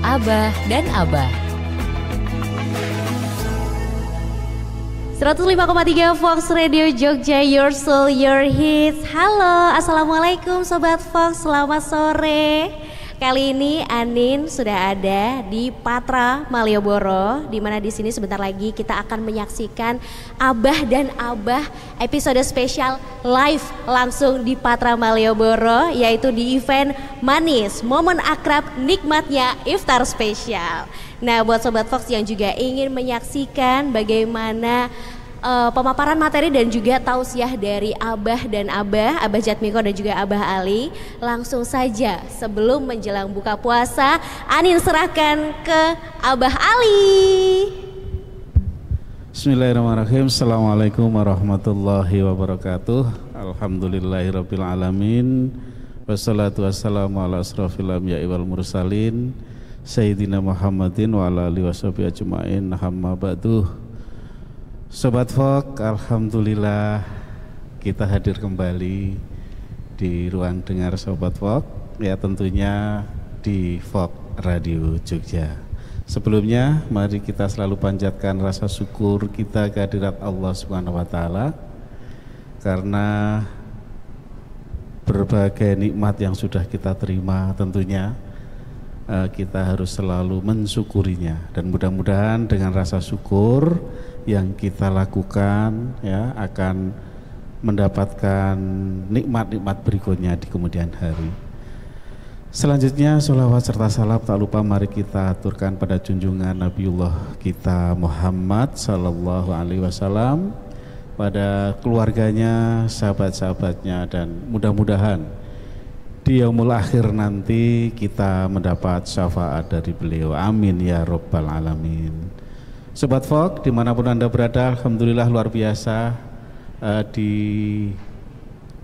Abah dan Abah. 105,3 Fox Radio Jogja, your soul, your hits. Halo, assalamualaikum Sobat Fox, selamat sore. Kali ini Anin sudah ada di Patra Malioboro, di mana di sini sebentar lagi kita akan menyaksikan Abah dan Abah episode spesial live langsung di Patra Malioboro, yaitu di event Manis Momen Akrab Nikmatnya Iftar Spesial. Nah, buat Sobat Fox yang juga ingin menyaksikan bagaimana pemaparan materi dan juga tausiah dari Abah dan Abah Jatmiko dan juga Abah Ali, langsung saja sebelum menjelang buka puasa, Anin serahkan ke Abah Ali. Bismillahirrahmanirrahim. Assalamualaikum warahmatullahi wabarakatuh. Alhamdulillahirabbil alamin. Wassalatu wassalamu ala asrofil anbiya'i wal mursalin Sayyidina Muhammadin wa ala alihi washabihi ajma'in. Amma ba'du. Sobat Fox, alhamdulillah kita hadir kembali di ruang dengar Sobat Fox, ya tentunya di Fox Radio Jogja. Sebelumnya mari kita selalu panjatkan rasa syukur kita kehadirat Allah Subhanahu wa taala karena berbagai nikmat yang sudah kita terima, tentunya kita harus selalu mensyukurinya, dan mudah-mudahan dengan rasa syukur yang kita lakukan ya akan mendapatkan nikmat-nikmat berikutnya di kemudian hari. Selanjutnya sholawat serta salam tak lupa mari kita aturkan pada junjungan Nabiullah kita Muhammad sallallahu alaihi wasallam, pada keluarganya, sahabat-sahabatnya, dan mudah-mudahan di yaumul akhir nanti kita mendapat syafaat dari beliau. Amin ya rabbal alamin. Sobat Fox dimanapun Anda berada, alhamdulillah luar biasa di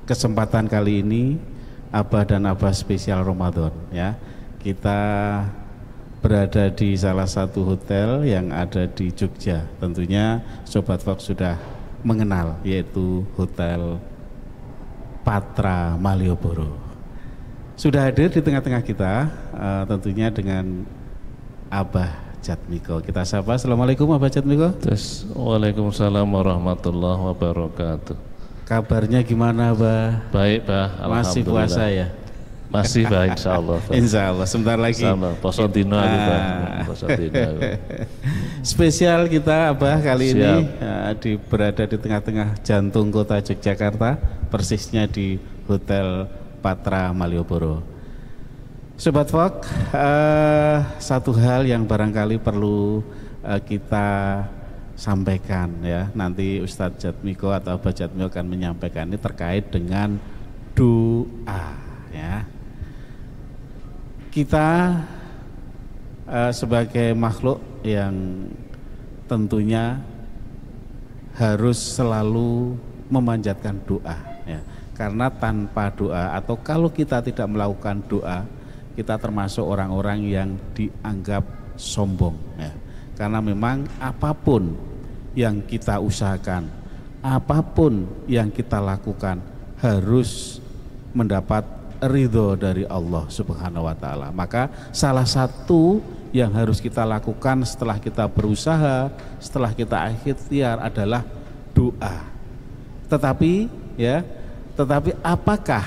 kesempatan kali ini Abah dan Abah spesial Ramadan ya. Kita berada di salah satu hotel yang ada di Jogja. Tentunya Sobat Fox sudah mengenal, yaitu Hotel Patra Malioboro. Sudah hadir di tengah-tengah kita tentunya dengan Abah Jatmiko. Kita sapa. Assalamualaikum Abah Jatmiko. Waalaikumsalam warahmatullahi wabarakatuh. Kabarnya gimana Abah? Baik Bah, alhamdulillah. Masih puasa ya? Masih baik insyaallah. Insyaallah sebentar lagi. Sama poso dino aku Bah. Poso dino. Spesial kita Abah kali ini berada di tengah-tengah jantung kota Yogyakarta, persisnya di Hotel Patra Malioboro. Sobat Fox, satu hal yang barangkali perlu kita sampaikan ya, nanti Ustadz Jatmiko atau Abah Jatmiko akan menyampaikan, ini terkait dengan doa ya. Kita sebagai makhluk yang tentunya harus selalu memanjatkan doa ya. Karena tanpa doa atau kalau kita tidak melakukan doa, kita termasuk orang-orang yang dianggap sombong ya. Karena memang apapun yang kita usahakan, apapun yang kita lakukan harus mendapat ridho dari Allah Subhanahu wa taala. Maka salah satu yang harus kita lakukan setelah kita berusaha, setelah kita ikhtiar adalah doa. Tetapi apakah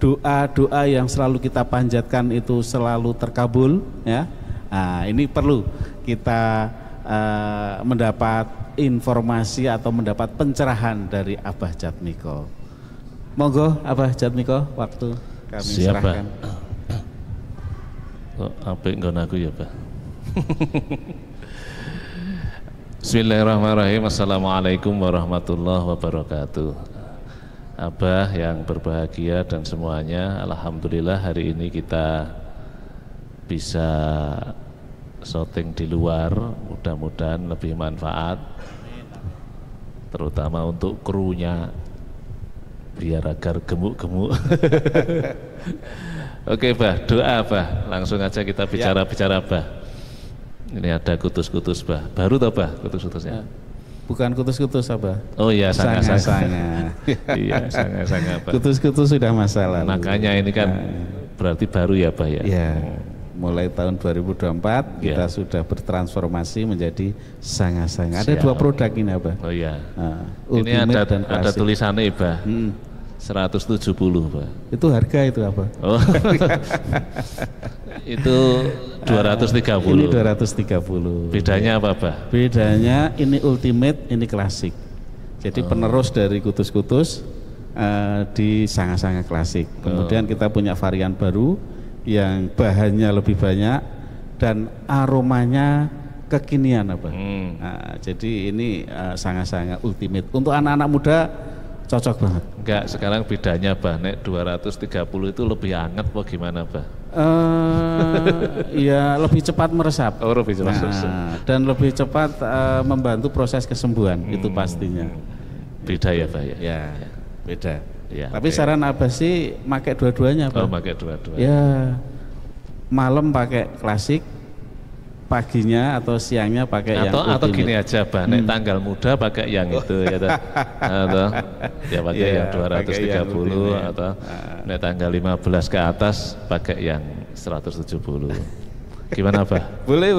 doa-doa yang selalu kita panjatkan itu selalu terkabul ya? Nah, ini perlu kita mendapat informasi atau mendapat pencerahan dari Abah Jatmiko. Monggo Abah Jatmiko, waktu kami serahkan. Kok apik nggon aku ya, Bah. Bismillahirrahmanirrahim. Assalamualaikum warahmatullahi wabarakatuh. Abah yang berbahagia dan semuanya, alhamdulillah hari ini kita bisa syuting di luar, mudah-mudahan lebih manfaat, terutama untuk krunya, biar agar gemuk-gemuk. Oke Bah, doa Bah, langsung aja kita bicara-bicara Bah. Ini ada kutus-kutus Bah, baru tau Bah kutus-kutusnya? Bukan kutus-kutus Abah. Oh iya, sanga-sanga. Iya, sanga-sanga Bah. Kutus-kutus sudah masa lalu. Makanya ini kan berarti baru ya Bah ya? Iya. mulai tahun 2024 kita sudah bertransformasi menjadi sanga-sanga. Ada Siap. 2 produk ini apa? Oh iya. Ini Ultimate dan ada klasik. tulisannya Bah. 170 Bah. Itu harga itu apa? Oh. Itu 230. Ini 230. Bedanya apa Bah? Bedanya ini ultimate, ini klasik. Jadi penerus dari kutus-kutus di sanga-sanga klasik. Kemudian kita punya varian baru yang bahannya lebih banyak dan aromanya kekinian apa. Nah, jadi ini sanga-sanga ultimate untuk anak-anak muda cocok banget. Enggak, sekarang bedanya Bah, nek 230 itu lebih hangat apa gimana Bah? Ya lebih cepat meresap. Oh, lebih cepat. Dan lebih cepat membantu proses kesembuhan itu pastinya. Beda ya Bah ya? Ya, beda. Ya, tapi oke. saran Abah sih pakai dua-duanya Pak. Oh, pakai dua-dua. Ya, malam pakai klasik, paginya atau siangnya pakai yang Atau ultimate. gini aja Bah, nek tanggal muda pakai yang itu ya toh. Atau ya pakai Iya, yang pakai yang 230 ultimate. atau nek tanggal 15 ke atas pakai yang 170. Gimana Bah? Boleh,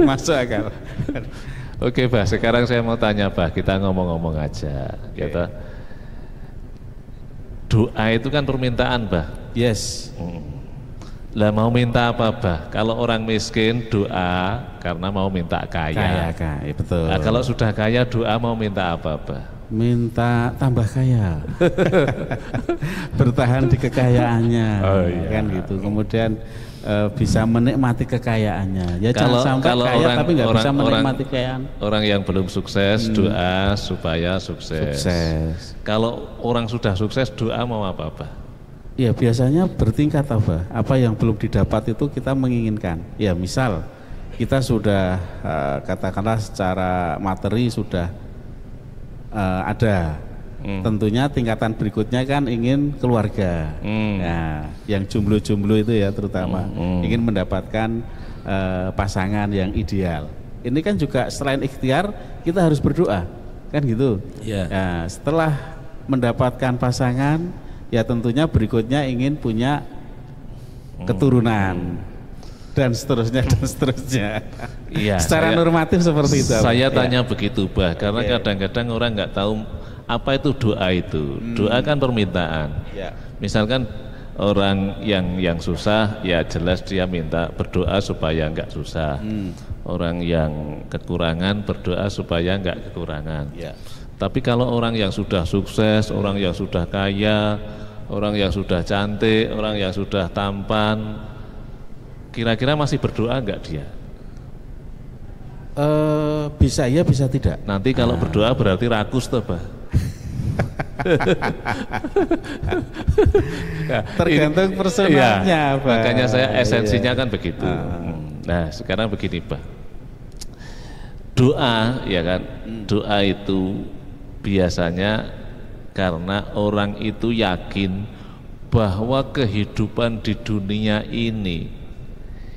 masuk akal. Oke Bah, sekarang saya mau tanya Bah, kita ngomong-ngomong aja ya toh. Doa itu kan permintaan Bah. Yes. Lah mau minta apa Bah? Kalau orang miskin doa karena mau minta kaya. Kaya, betul. Nah, kalau sudah kaya doa mau minta apa Bah? Minta tambah kaya. Bertahan di kekayaannya. Oh, iya. Kan gitu. Kemudian bisa menikmati kekayaannya. Ya jangan sampai kaya tapi nggak bisa menikmati kekayaan. Orang yang belum sukses doa supaya sukses. Kalau orang sudah sukses doa mau apa Bah? Ya biasanya bertingkat apa yang belum didapat itu kita menginginkan. Ya misal kita sudah katakanlah secara materi sudah ada. Tentunya tingkatan berikutnya kan ingin keluarga. Nah, yang jomblo-jomblo itu ya terutama ingin mendapatkan pasangan yang ideal. Ini kan juga selain ikhtiar kita harus berdoa, kan gitu. Iya. Nah, setelah mendapatkan pasangan, ya tentunya berikutnya ingin punya keturunan dan seterusnya dan seterusnya. Iya. Secara normatif seperti itu. Saya tanya begitu Bah, karena kadang-kadang orang nggak tahu apa itu doa itu. Doa kan permintaan. Ya. Misalkan orang yang susah, ya jelas dia minta berdoa supaya nggak susah. Orang yang kekurangan berdoa supaya nggak kekurangan. Ya. Tapi kalau orang yang sudah sukses, orang yang sudah kaya, orang yang sudah cantik, orang yang sudah tampan, kira-kira masih berdoa nggak dia? Bisa ya, bisa tidak. Nanti kalau berdoa berarti rakus tuh Bah. Tergantung personalnya, iya, Pak. makanya saya esensinya Iya. kan begitu. Nah sekarang begini Pak, doa ya kan, doa itu biasanya karena orang itu yakin bahwa kehidupan di dunia ini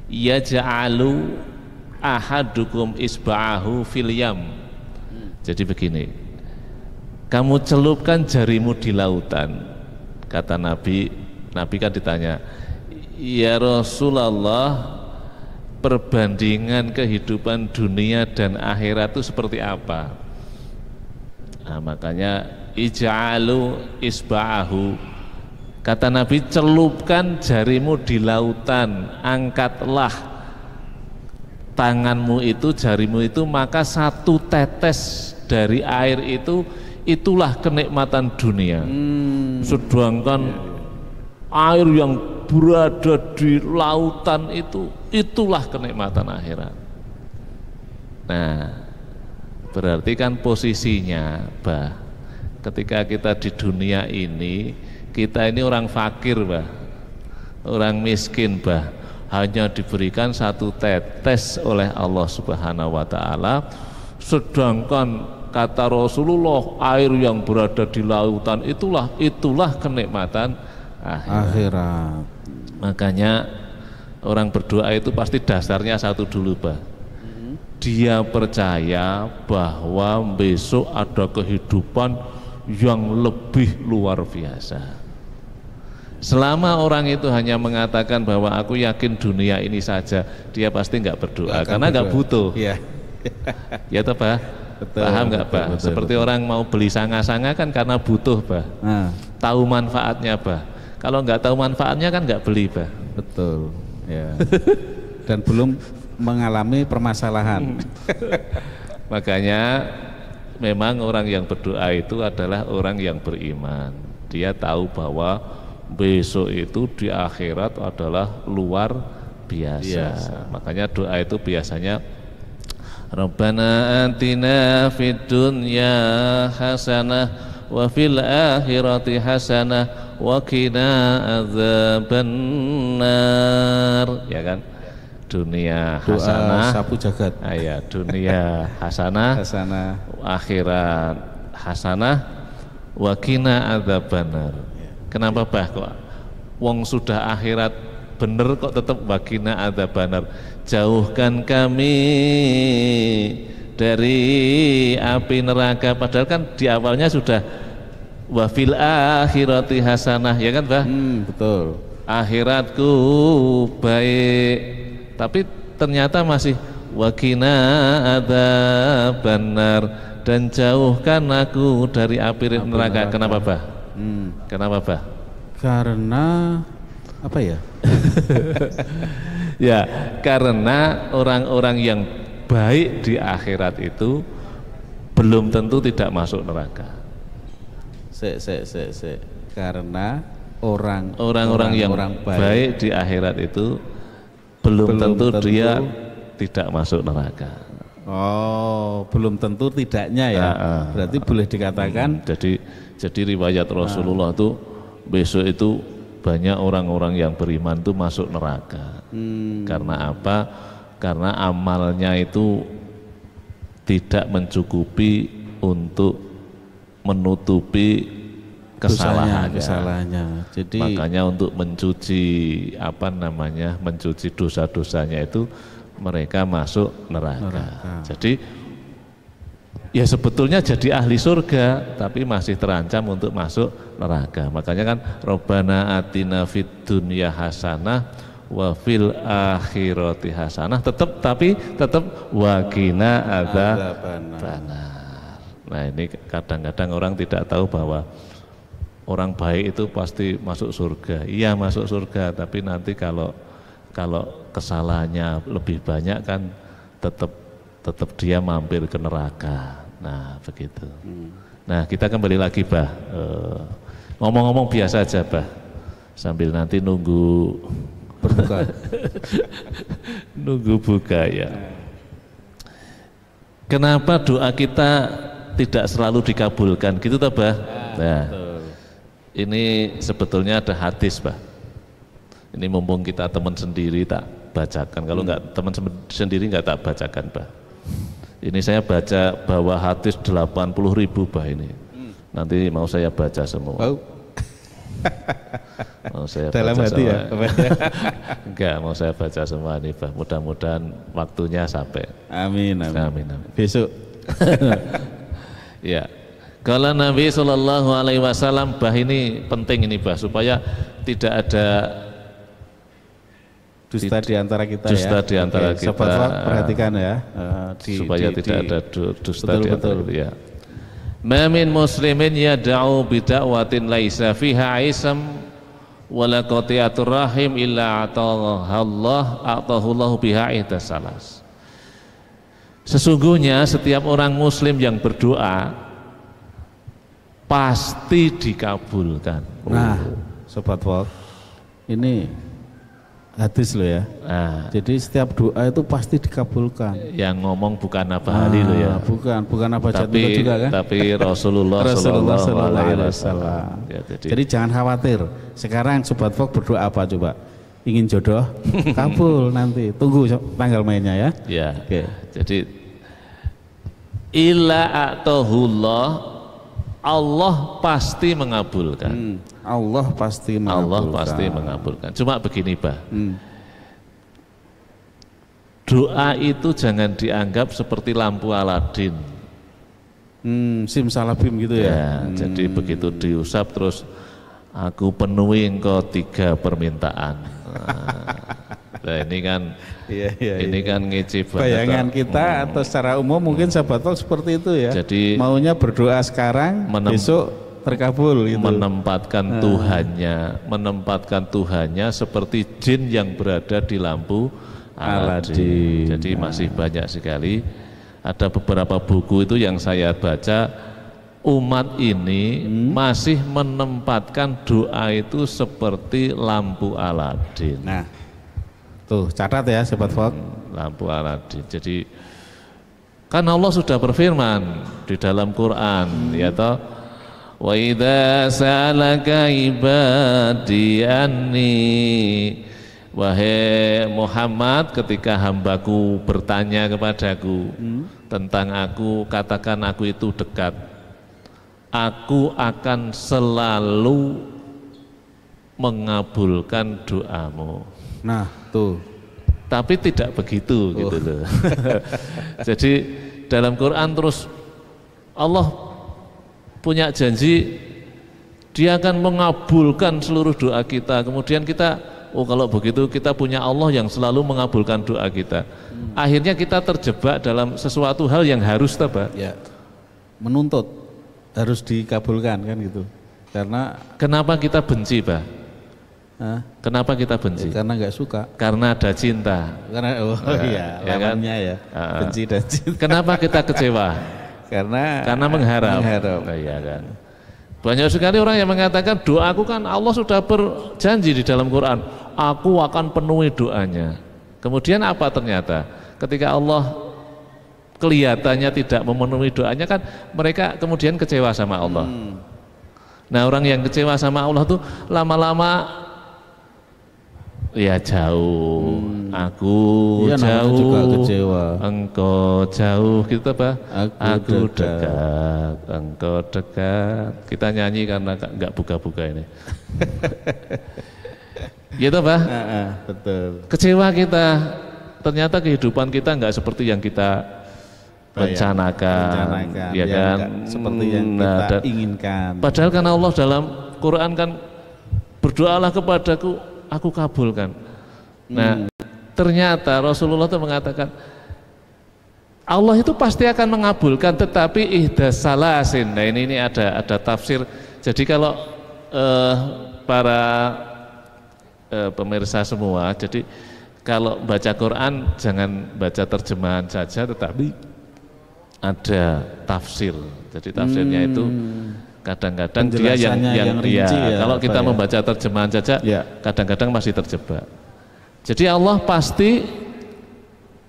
ya ja'alu ahadukum isba'ahu fil yam. Jadi begini, kamu celupkan jarimu di lautan, kata Nabi kan ditanya, ya Rasulullah, perbandingan kehidupan dunia dan akhirat itu seperti apa? Nah, makanya ij'alu isba'ahu, kata Nabi, celupkan jarimu di lautan, angkatlah tanganmu itu, jarimu itu, maka satu tetes dari air itu, itulah kenikmatan dunia. Sedangkan air yang berada di lautan itu, itulah kenikmatan akhirat. Nah, berarti kan posisinya Bah, ketika kita di dunia ini, kita ini orang fakir Bah, orang miskin Bah, hanya diberikan satu tetes oleh Allah Subhanahu wa Ta'ala, sedangkan kata Rasulullah air yang berada di lautan itulah kenikmatan akhirat. Makanya orang berdoa itu pasti dasarnya satu dulu Bah, dia percaya bahwa besok ada kehidupan yang lebih luar biasa. Selama orang itu hanya mengatakan bahwa aku yakin dunia ini saja, dia pasti nggak berdoa karena nggak butuh. Iya. Ya toh, Bah? Betul, Paham nggak, Bah? betul, Seperti betul. orang mau beli sanga-sanga kan karena butuh, Bah. Nah, Tahu manfaatnya, Bah. Kalau nggak tahu manfaatnya kan nggak beli, Bah. betul. Ya. Dan belum mengalami permasalahan. Makanya memang orang yang berdoa itu adalah orang yang beriman. Dia tahu bahwa besok itu di akhirat adalah luar biasa. Makanya doa itu biasanya Rabbana atina fid dunya hasanah wa fil akhirati hasanah wa qina adzabannar, ya kan? Dunia hasanah, sapu jagat. ya, dunia hasanah, akhirat hasanah, wa qina adzabannar. Kenapa, Bah, kok wong sudah akhirat bener kok tetap wa qina adzabannar? Jauhkan kami dari api neraka, padahal kan di awalnya sudah wa fil akhirati hasanah, ya kan, Bah? Betul. Akhiratku baik, tapi ternyata masih wa qina adzabannar, dan jauhkan aku dari api neraka. Kenapa, Bah? Kenapa, Bah? Karena apa ya? Ya, karena orang-orang yang baik di akhirat itu belum tentu tidak masuk neraka. Karena orang-orang yang baik di akhirat itu belum tentu dia tidak masuk neraka. Oh, belum tentu tidaknya ya. Berarti boleh dikatakan. Jadi riwayat Rasulullah itu besok itu banyak orang-orang yang beriman itu masuk neraka. Karena apa? Karena amalnya itu tidak mencukupi untuk menutupi kesalahannya. Jadi makanya untuk mencuci mencuci dosa-dosanya itu mereka masuk neraka. Jadi ya sebetulnya jadi ahli surga tapi masih terancam untuk masuk neraka. Makanya kan Rabbana atina fid dunya hasanah wa fil akhirati hasanah, tapi tetap wa qina adzabannar. Nah, ini kadang-kadang orang tidak tahu bahwa orang baik itu pasti masuk surga. Iya, masuk surga, tapi nanti kalau kesalahannya lebih banyak kan tetap dia mampir ke neraka. Nah, begitu. Nah, kita kembali lagi, Bah. Ngomong-ngomong biasa aja, Bah. Sambil nanti nunggu berbuka. Nunggu buka, ya. Kenapa doa kita tidak selalu dikabulkan gitu, toh, Bah? Nah, ini sebetulnya ada hadis, Bah. Ini mumpung kita teman sendiri tak bacakan. Kalau enggak teman sendiri enggak tak bacakan, Bah. Ini saya baca bahwa hadis 80.000, Bah, ini. Nanti mau saya baca semua. Mau saya dalam baca hati semua. Ya? Enggak, mau saya baca semua ini, Bah. Mudah-mudahan waktunya sampai. Amin. Besok. Ya. Kalau Nabi Shallallahu Alaihi Wasallam, Bah, ini penting ini, Bah, supaya tidak ada dusta di antara kita. Dusta di antara kita. Sobat, perhatikan ya. Supaya tidak ada dusta di antara kita. Ya. Ma min muslimin yad'u bida'watin laisa fiha isam wala qati'atur rahim illa atahullahu biha ihdasalas. Sesungguhnya setiap orang muslim yang berdoa pasti dikabulkan. Nah, Sobat Walk, ini hadis loh ya. Nah, jadi setiap doa itu pasti dikabulkan. Yang ngomong bukan Abah Ali loh ya. Bukan Abah Jatmiko juga kan. Tapi Rasulullah Sallallahu Alaihi Wasallam. Ya, jadi jangan khawatir. Sekarang Sobat Walk berdoa apa coba? Ingin jodoh? Kabul nanti. Tunggu tanggal mainnya ya. Ya. Oke. Jadi illa atahullah, Allah pasti mengabulkan. Allah pasti mengabulkan. Cuma begini, Bah. Doa itu jangan dianggap seperti lampu Aladin. Simsalabim gitu ya. Jadi begitu diusap terus aku penuhi engkau 3 permintaan. Nah, ini kan ini kan ngece banget. Bayangan kita atau secara umum mungkin sahabat Fox seperti itu ya. Jadi maunya berdoa sekarang, besok terkabul gitu. Menempatkan Tuhannya seperti jin yang berada di lampu Aladin. Jadi masih banyak sekali. Ada beberapa buku itu yang saya baca, umat ini masih menempatkan doa itu seperti lampu Aladin. Nah, tuh catat ya sahabat Fox. Lampu Aladin. Jadi kan Allah sudah berfirman di dalam Quran, ya toh, wa idza sa'alaka ibadi anni, wahai Muhammad, ketika hambaku bertanya kepadaku tentang aku, katakan aku itu dekat. Aku akan selalu mengabulkan doamu. Nah, tuh. Tapi tidak begitu gitu loh. Jadi dalam Quran terus Allah punya janji Dia akan mengabulkan seluruh doa kita. Kemudian kita, oh kalau begitu kita punya Allah yang selalu mengabulkan doa kita. Akhirnya kita terjebak dalam sesuatu hal yang harus apa? Ya. Menuntut harus dikabulkan kan gitu. Karena kenapa kita benci, Pak? Kenapa kita benci? Ya, karena nggak suka. Karena ada cinta. Karena iya, lawannya ya, benci dan cinta. Kenapa kita kecewa? Karena mengharap. Iya kan. Banyak sekali orang yang mengatakan doaku kan Allah sudah berjanji di dalam Quran, aku akan penuhi doanya. Kemudian apa ternyata? Ketika Allah kelihatannya tidak memenuhi doanya kan mereka kemudian kecewa sama Allah. Nah, orang yang kecewa sama Allah tuh lama-lama ya jauh, aku ya, jauh, juga kecewa. Engkau jauh, gitu apa? Aku dekat, engkau dekat. Kita nyanyi karena nggak buka-buka ini. Gitu Pak? Betul. Kecewa kita, ternyata kehidupan kita nggak seperti yang kita rencanakan, ya kan? Seperti yang kita inginkan. Padahal kan Allah dalam Quran kan berdoalah kepadaku, aku kabulkan. Nah, ternyata Rasulullah itu mengatakan Allah itu pasti akan mengabulkan, tetapi ihdas salasin. Nah, ini ada tafsir. Jadi kalau para pemirsa semua, jadi kalau baca Quran jangan baca terjemahan saja, tetapi ada tafsir. Jadi tafsirnya itu kadang-kadang dia yang rinci, ya, kalau kita membaca terjemahan saja kadang-kadang masih terjebak. Jadi Allah pasti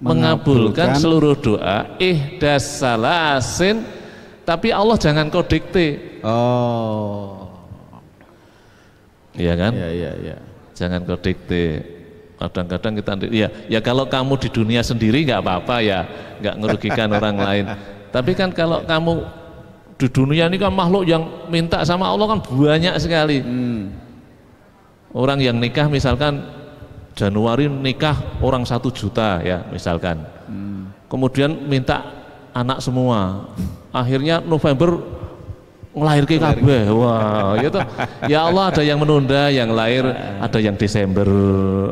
mengabulkan seluruh doa ihdas salasin, tapi Allah jangan kau dikte. Iya kan? Iya. Jangan kau dikte. Kadang-kadang kita ya kalau kamu di dunia sendiri nggak apa-apa ya, nggak merugikan orang lain. Tapi kan kalau kamu di dunia ini kan makhluk yang minta sama Allah kan banyak sekali. Orang yang nikah misalkan Januari nikah orang 1 juta ya misalkan. Kemudian minta anak semua. Akhirnya November ngelahirke kabeh. Wah, gitu. Ya Allah, ada yang menunda, yang lahir ada yang Desember,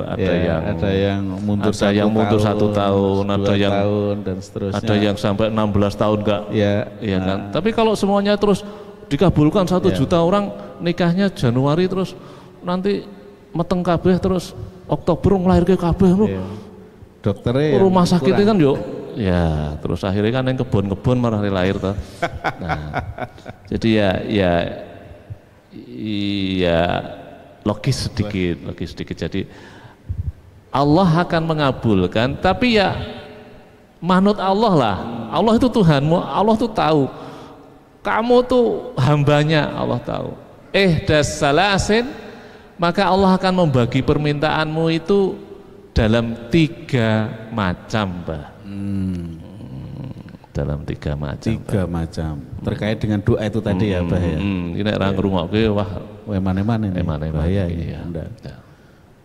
ada yang mundur satu tahun, ada yang tahun dan seterusnya. Ada yang sampai 16 tahun enggak. Iya kan. Tapi kalau semuanya terus dikabulkan 1 juta orang nikahnya Januari terus nanti meteng kabeh terus Oktober ngelahirke kabeh lho. Dokternya rumah sakitnya kan yuk. Ya, terus akhirnya kan yang kebun-kebun malah lahir toh. Nah, jadi ya logis sedikit. Jadi Allah akan mengabulkan, tapi ya manut Allah lah. Allah itu Tuhanmu, Allah tuh tahu. Kamu tuh hambanya, Allah tahu. Ihdas salasin, maka Allah akan membagi permintaanmu itu dalam 3 macam, Pak. Dalam 3 macam. 3 macam. Terkait dengan doa itu tadi ya, Bah ya. Ini orang ngrungokke wah eman-eman ini. Bahaya ya.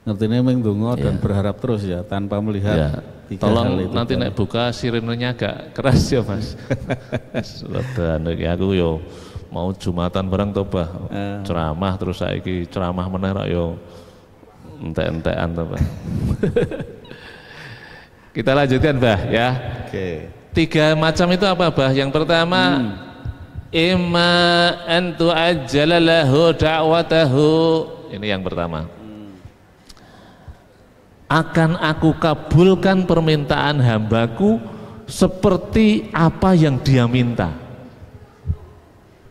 Ngertine mung donga dan berharap terus ya tanpa melihat 3 tolong hal itu. Nanti nek buka sirenenya agak keras ya, Mas. Sudah aku yo mau Jumatan barang to Bah. Ceramah terus saiki ceramah meneh rak yo entek-entekan to Bah. Kita lanjutkan Bah ya. Oke. 3 macam itu apa Bah? Yang pertama imma an tu'ajjala lahu da'watahu. Ini yang pertama. Akan aku kabulkan permintaan hambaku seperti apa yang dia minta.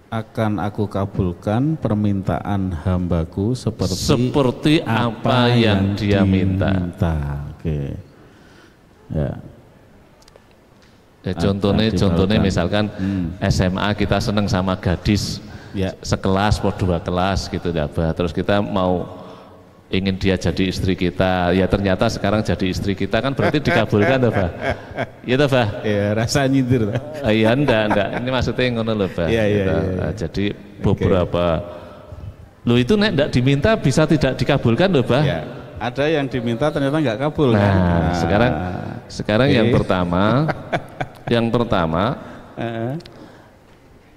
Akan aku kabulkan permintaan hambaku seperti apa yang dia minta. Oke. Ya. Contohnya misalkan SMA kita seneng sama gadis sekelas atau 2 kelas gitu ya Bah. Terus kita mau ingin dia jadi istri kita, ya ternyata sekarang jadi istri kita kan berarti dikabulkan tuh Bah. Iya tuh Bah. Ya rasa nyindir. Iya enggak. Ini maksudnya ngono loh Bah. Iya. Jadi beberapa lo itu nek enggak diminta bisa tidak dikabulkan loh Bah. Ya. Ada yang diminta ternyata enggak kabul nah, kan. Sekarang yang pertama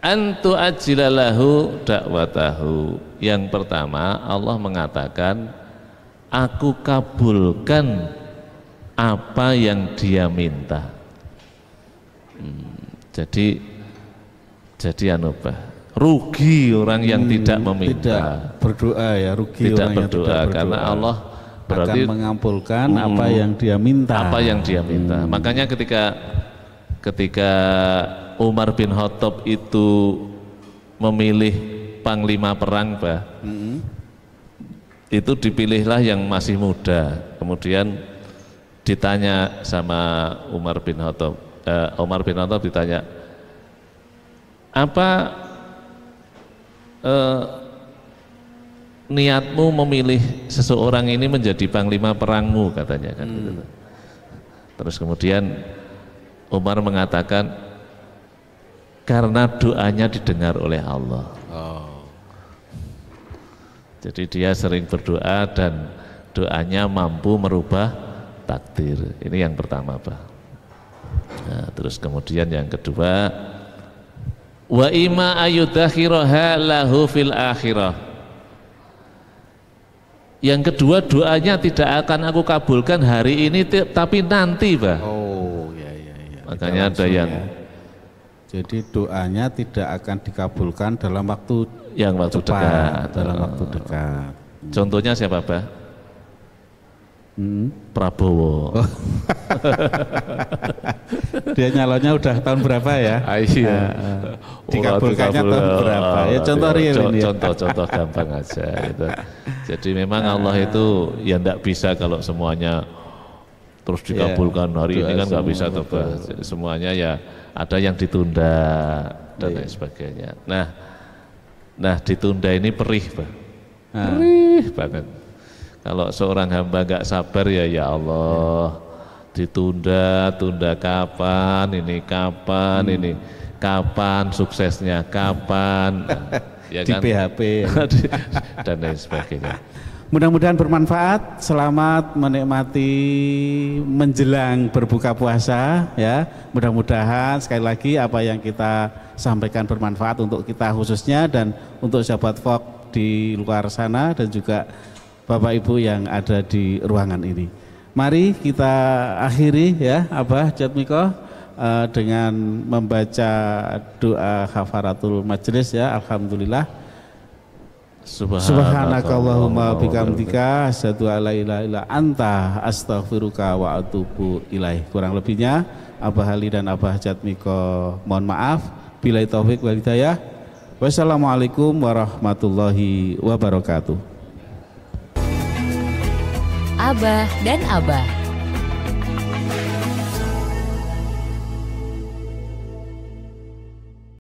antu ajilalahu dakwatahu. Yang pertama Allah mengatakan aku kabulkan apa yang dia minta. Jadi rugi orang yang tidak meminta, tidak berdoa ya, rugi tidak orang berdoa, yang tidak berdoa karena Allah berarti akan mengampulkan apa yang dia minta. Apa yang dia minta. Makanya ketika Umar bin Khattab itu memilih panglima perang Bah, itu dipilihlah yang masih muda. Kemudian ditanya sama Umar bin Khattab, ditanya, apa niatmu memilih seseorang ini menjadi panglima perangmu, katanya kan gitu. Terus kemudian Umar mengatakan karena doanya didengar oleh Allah. Jadi dia sering berdoa dan doanya mampu merubah takdir. Ini yang pertama Pak. Nah, terus kemudian yang kedua, wa ima ayudakhiraha lahu fil akhirah. Yang kedua, doanya tidak akan aku kabulkan hari ini tapi nanti Pak. Makanya ada yang jadi doanya tidak akan dikabulkan dalam waktu dekat. Dalam waktu dekat. Contohnya siapa Pak? Prabowo. Dia nyalonnya udah tahun berapa ya? Iya. Dikabulkannya tahun berapa? Ya contoh real ini. Contoh gampang aja gitu. Jadi memang Allah itu ya enggak bisa kalau semuanya terus dikabulkan hari ini kan nggak bisa tuh Pak. Semuanya ya ada yang ditunda dan lain sebagainya. Nah ditunda ini perih Pak. Perih banget. Kalau seorang hamba nggak sabar ya Allah, ditunda kapan ini kapan suksesnya, kapan ya di kan? PHP dan lain sebagainya. Mudah-mudahan bermanfaat. Selamat menikmati menjelang berbuka puasa ya. Mudah-mudahan sekali lagi apa yang kita sampaikan bermanfaat untuk kita khususnya dan untuk sahabat Fok di luar sana dan juga Bapak Ibu yang ada di ruangan ini. Mari kita akhiri ya Abah Jatmiko dengan membaca doa kafaratul majelis ya. Alhamdulillah. Subhanakallahumma bihamdika asyhadu an la ilaha illa anta astaghfiruka wa atubu ilaih. Kurang lebihnya Abah Ali dan Abah Jatmiko mohon maaf. Billahi taufik wal hidayah. Wassalamualaikum warahmatullahi wabarakatuh. Abah dan Abah